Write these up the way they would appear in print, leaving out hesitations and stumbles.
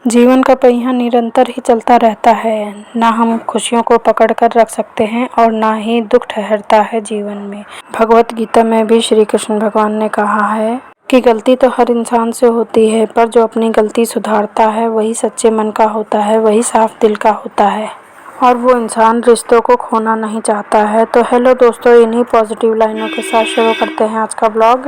जीवन का पहिया निरंतर ही चलता रहता है। ना हम खुशियों को पकड़ कर रख सकते हैं और ना ही दुख ठहरता है जीवन में। भगवत गीता में भी श्री कृष्ण भगवान ने कहा है कि गलती तो हर इंसान से होती है, पर जो अपनी गलती सुधारता है वही सच्चे मन का होता है, वही साफ दिल का होता है और वो इंसान रिश्तों को खोना नहीं चाहता है। तो हेलो दोस्तों, इन्हीं पॉजिटिव लाइनों के साथ शुरू करते हैं आज का ब्लॉग।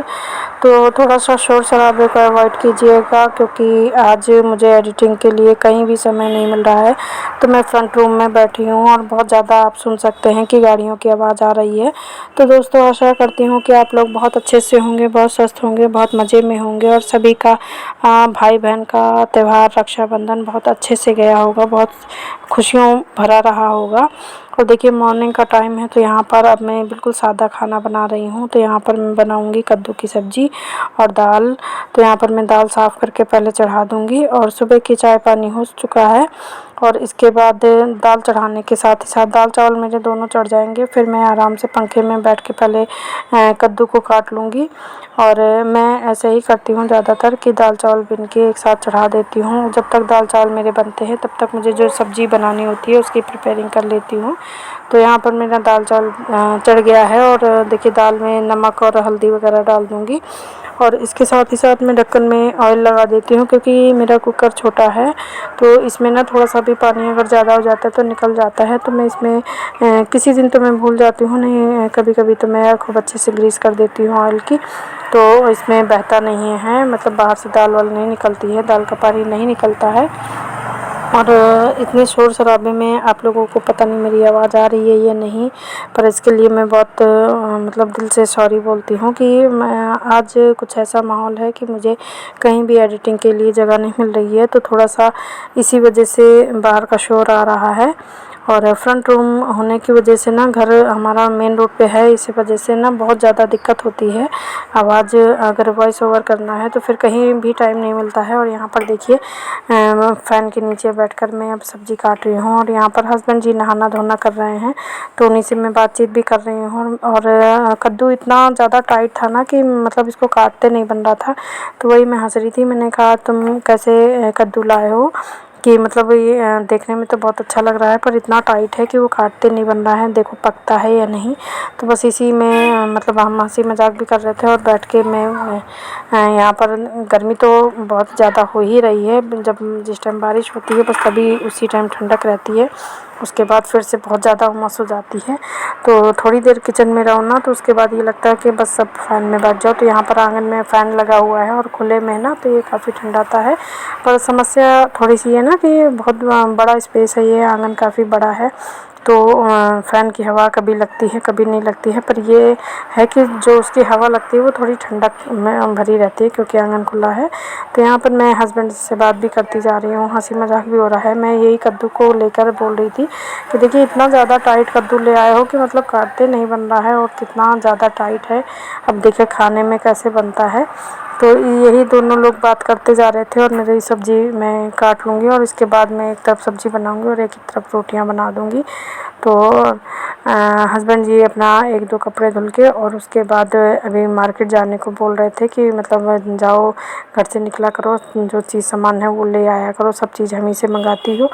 तो थोड़ा सा शोर शराबे को अवॉइड कीजिएगा, क्योंकि आज मुझे एडिटिंग के लिए कहीं भी समय नहीं मिल रहा है। तो मैं फ्रंट रूम में बैठी हूँ और बहुत ज़्यादा आप सुन सकते हैं कि गाड़ियों की आवाज़ आ रही है। तो दोस्तों, आशा करती हूँ कि आप लोग बहुत अच्छे से होंगे, बहुत स्वस्थ होंगे, बहुत मज़े में होंगे और सभी का भाई बहन का त्यौहार रक्षाबंधन बहुत अच्छे से गया होगा, बहुत खुशियों भरा रहा होगा। और देखिए, मॉर्निंग का टाइम है, तो यहाँ पर अब मैं बिल्कुल सादा खाना बना रही हूँ। तो यहाँ पर मैं बनाऊँगी कद्दू की सब्ज़ी और दाल। तो यहाँ पर मैं दाल साफ़ करके पहले चढ़ा दूँगी और सुबह की चाय पानी हो चुका है। और इसके बाद दाल चढ़ाने के साथ ही साथ दाल चावल मेरे दोनों चढ़ जाएंगे। फिर मैं आराम से पंखे में बैठ के पहले कद्दू को काट लूँगी। और मैं ऐसे ही करती हूँ ज़्यादातर कि दाल चावल बिन के एक साथ चढ़ा देती हूँ। जब तक दाल चावल मेरे बनते हैं तब तक मुझे जो सब्ज़ी बनानी होती है उसकी प्रिपेयरिंग कर लेती हूँ। तो यहाँ पर मेरा दाल चावल चढ़ गया है और देखिए, दाल में नमक और हल्दी वगैरह डाल दूँगी। और इसके साथ ही साथ मैं ढक्कन में ऑयल लगा देती हूँ, क्योंकि मेरा कुकर छोटा है। तो इसमें ना थोड़ा सा भी पानी अगर ज़्यादा हो जाता है तो निकल जाता है। तो मैं इसमें किसी दिन तो मैं भूल जाती हूँ, नहीं कभी कभी तो मैं खूब अच्छे से ग्रीस कर देती हूँ ऑयल की। तो इसमें बहता नहीं है, मतलब बाहर से दाल वाल नहीं निकलती है, दाल का पानी नहीं निकलता है। और इतने शोर शराबे में आप लोगों को पता नहीं मेरी आवाज़ आ रही है या नहीं, पर इसके लिए मैं बहुत मतलब दिल से सॉरी बोलती हूँ कि आज कुछ ऐसा माहौल है कि मुझे कहीं भी एडिटिंग के लिए जगह नहीं मिल रही है। तो थोड़ा सा इसी वजह से बाहर का शोर आ रहा है। और फ्रंट रूम होने की वजह से ना, घर हमारा मेन रोड पे है, इसी वजह से ना बहुत ज़्यादा दिक्कत होती है। आवाज़ अगर वॉइस ओवर करना है तो फिर कहीं भी टाइम नहीं मिलता है। और यहाँ पर देखिए, फ़ैन के नीचे बैठकर मैं अब सब्ज़ी काट रही हूँ और यहाँ पर हस्बैंड जी नहाना धोना कर रहे हैं, तो उन्हीं से मैं बातचीत भी कर रही हूँ। और कद्दू इतना ज़्यादा टाइट था ना कि मतलब इसको काटते नहीं बन रहा था। तो वही मैं हंस रही थी, मैंने कहा तुम कैसे कद्दू लाए हो, कि मतलब ये देखने में तो बहुत अच्छा लग रहा है पर इतना टाइट है कि वो काटते नहीं बन रहा है, देखो पकता है या नहीं। तो बस इसी में मतलब हम हंसी मजाक भी कर रहे थे और बैठ के मैं यहाँ पर गर्मी तो बहुत ज़्यादा हो ही रही है। जब जिस टाइम बारिश होती है बस तभी उसी टाइम ठंडक रहती है, उसके बाद फिर से बहुत ज़्यादा उमस हो जाती है। तो थोड़ी देर किचन में रहो ना, तो उसके बाद ये लगता है कि बस सब फ़ैन में बैठ जाओ। तो यहाँ पर आंगन में फ़ैन लगा हुआ है और खुले में ना, तो ये काफ़ी ठंडाता है। पर समस्या थोड़ी सी है ना कि बहुत बड़ा स्पेस है, ये आंगन काफ़ी बड़ा है। तो फ़ैन की हवा कभी लगती है कभी नहीं लगती है, पर ये है कि जो उसकी हवा लगती है वो थोड़ी ठंडक में भरी रहती है, क्योंकि आंगन खुला है। तो यहाँ पर मैं हस्बैंड से बात भी करती जा रही हूँ, हंसी मजाक भी हो रहा है। मैं यही कद्दू को लेकर बोल रही थी कि देखिए, इतना ज़्यादा टाइट कद्दू ले आए हो कि मतलब काटते नहीं बन रहा है और कितना ज़्यादा टाइट है। अब देखिए खाने में कैसे बनता है। तो यही दोनों लोग बात करते जा रहे थे और मेरी सब्ज़ी मैं काट लूँगी और इसके बाद मैं एक तरफ सब्ज़ी बनाऊँगी और एक तरफ रोटियाँ बना दूँगी। तो हस्बैंड जी अपना एक दो कपड़े धुल के और उसके बाद अभी मार्केट जाने को बोल रहे थे कि मतलब जाओ, घर से निकला करो, जो चीज़ सामान है वो ले आया करो, सब चीज़ हम ही से मंगाती हो।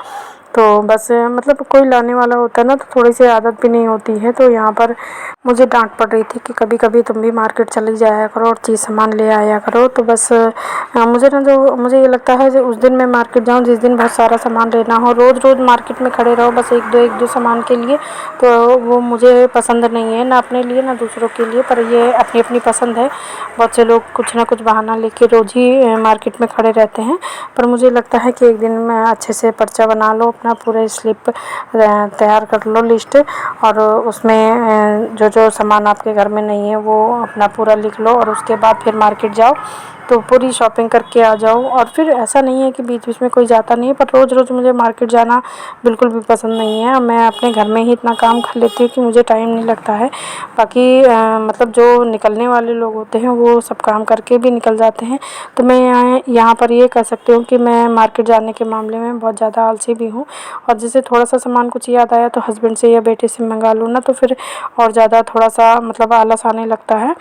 तो बस मतलब कोई लाने वाला होता है ना, तो थोड़ी सी आदत भी नहीं होती है। तो यहाँ पर मुझे डांट पड़ रही थी कि कभी कभी तुम भी मार्केट चली जाया करो और चीज़ सामान ले आया करो। तो बस मुझे ना, जो मुझे ये लगता है जो उस दिन मैं मार्केट जाऊँ जिस दिन बहुत सारा सामान लेना हो, रोज़ रोज़ मार्केट में खड़े रहो बस एक दो सामान के लिए, तो वो मुझे पसंद नहीं है, ना अपने लिए ना दूसरों के लिए। पर ये अपनी अपनी पसंद है। बहुत से लोग कुछ ना कुछ बहाना लेके रोज़ ही मार्केट में खड़े रहते हैं, पर मुझे लगता है कि एक दिन में अच्छे से पर्चा बना लो, अपना पूरे स्लिप तैयार कर लो लिस्ट, और उसमें जो जो सामान आपके घर में नहीं है वो अपना पूरा लिख लो और उसके बाद फिर मार्केट जाओ, तो पूरी शॉपिंग करके आ जाओ। और फिर ऐसा नहीं है कि बीच बीच में कोई जाता नहीं है, पर रोज़ रोज़ मुझे मार्केट जाना बिल्कुल भी पसंद नहीं है। मैं अपने घर में ही इतना काम कर लेती हूँ कि मुझे टाइम नहीं लगता है। बाकी मतलब जो निकलने वाले लोग होते हैं वो सब काम करके भी निकल जाते हैं। तो मैं यहाँ पर ये कह सकती हूँ कि मैं मार्केट जाने के मामले में बहुत ज़्यादा आलसी भी हूँ। और जैसे थोड़ा सा सामान कुछ याद आया तो हस्बैंड से या बेटे से मंगा लूँ ना, तो फिर और ज़्यादा थोड़ा सा मतलब आलस आने लगता है।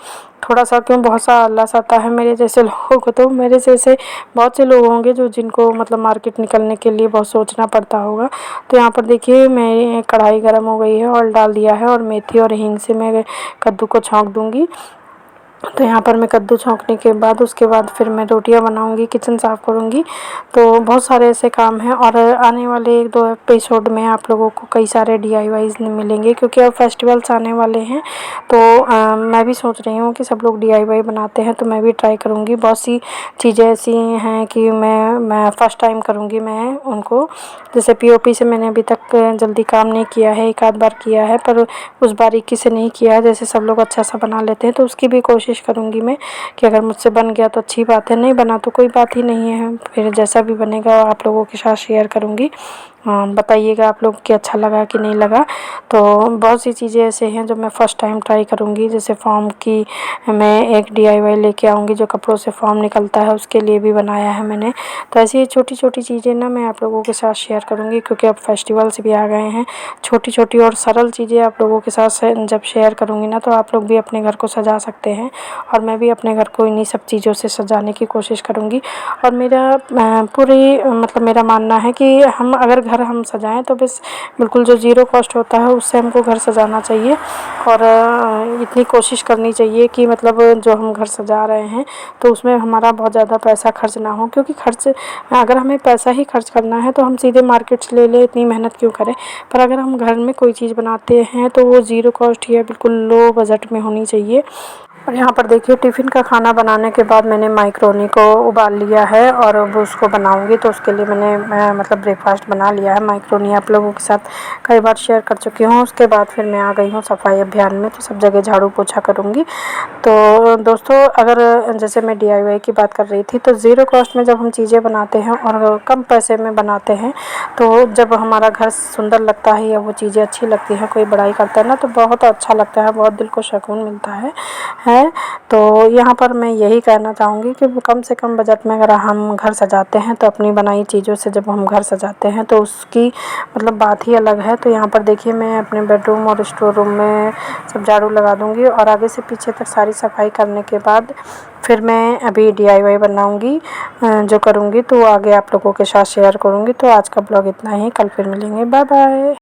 थोड़ा सा क्यों बहुत सा आलस आता है मेरे जैसे लोगों को। तो मेरे जैसे बहुत से लोग होंगे जो जिनको मतलब मार्केट निकलने के लिए बहुत सोचना पड़ता होगा। तो यहाँ पर देखिए मेरी कढ़ाई गर्म हो गई है, ऑयल डाल दिया है और मेथी और हींग से मैं कद्दू को छौंक दूँगी। तो यहाँ पर मैं कद्दू छौंकने के बाद उसके बाद फिर मैं रोटियाँ बनाऊँगी, किचन साफ़ करूँगी। तो बहुत सारे ऐसे काम हैं और आने वाले 1-2 एपिसोड में आप लोगों को कई सारे DIYs मिलेंगे, क्योंकि अब फेस्टिवल्स आने वाले हैं। तो मैं भी सोच रही हूँ कि सब लोग DIY बनाते हैं तो मैं भी ट्राई करूँगी। बहुत सी चीज़ें ऐसी हैं कि मैं फ़र्स्ट टाइम करूँगी मैं उनको। जैसे POP से मैंने अभी तक जल्दी काम नहीं किया है, एक आध बार किया है पर उस बारीकी से नहीं किया है जैसे सब लोग अच्छा सा बना लेते हैं। तो उसकी भी कोशिश करूँगी मैं कि अगर मुझसे बन गया तो अच्छी बात है, नहीं बना तो कोई बात ही नहीं है। फिर जैसा भी बनेगा आप लोगों के साथ शेयर करूँगी। बताइएगा आप लोग कि अच्छा लगा कि नहीं लगा। तो बहुत सी चीज़ें ऐसे हैं जो मैं फ़र्स्ट टाइम ट्राई करूँगी। जैसे फॉर्म की मैं एक DIY लेके आऊँगी, जो कपड़ों से फॉर्म निकलता है उसके लिए भी बनाया है मैंने। तो ऐसी छोटी-छोटी चीज़ें ना मैं आप लोगों के साथ शेयर करूँगी, क्योंकि अब फेस्टिवल्स भी आ गए हैं। छोटी-छोटी और सरल चीज़ें आप लोगों के साथ जब शेयर करूँगी ना तो आप लोग भी अपने घर को सजा सकते हैं और मैं भी अपने घर को इन्हीं सब चीज़ों से सजाने की कोशिश करूँगी। और मेरा पूरी मतलब मेरा मानना है कि हम अगर घर हम सजाएं तो बस बिल्कुल जो ज़ीरो कॉस्ट होता है उससे हमको घर सजाना चाहिए। और इतनी कोशिश करनी चाहिए कि मतलब जो हम घर सजा रहे हैं तो उसमें हमारा बहुत ज़्यादा पैसा खर्च ना हो, क्योंकि खर्च अगर हमें पैसा ही खर्च करना है तो हम सीधे मार्केट से ले लें, इतनी मेहनत क्यों करें। पर अगर हम घर में कोई चीज़ बनाते हैं तो वो ज़ीरो कॉस्ट या बिल्कुल लो बजट में होनी चाहिए। और यहाँ पर देखिए टिफ़िन का खाना बनाने के बाद मैंने माइक्रोनी को उबाल लिया है और अब उसको बनाऊंगी। तो उसके लिए मैंने मतलब ब्रेकफास्ट बना लिया है। माइक्रोनी आप लोगों के साथ कई बार शेयर कर चुकी हूँ। उसके बाद फिर मैं आ गई हूँ सफाई अभियान में, तो सब जगह झाड़ू पोछा करूँगी। तो दोस्तों अगर जैसे मैं DIY की बात कर रही थी, तो ज़ीरो कॉस्ट में जब हम चीज़ें बनाते हैं और कम पैसे में बनाते हैं तो जब हमारा घर सुंदर लगता है या वो चीज़ें अच्छी लगती हैं, कोई बड़ाई करता है ना तो बहुत अच्छा लगता है, बहुत दिल को सुकून मिलता है। तो यहाँ पर मैं यही कहना चाहूँगी कि कम से कम बजट में अगर हम घर सजाते हैं तो अपनी बनाई चीज़ों से जब हम घर सजाते हैं तो उसकी मतलब बात ही अलग है। तो यहाँ पर देखिए मैं अपने बेडरूम और स्टोर रूम में सब झाड़ू लगा दूँगी और आगे से पीछे तक सारी सफाई करने के बाद फिर मैं अभी DIY बनाऊँगी जो करूँगी तो आगे आप लोगों के साथ शेयर करूँगी। तो आज का ब्लॉग इतना ही, कल फिर मिलेंगे, बाय बाय।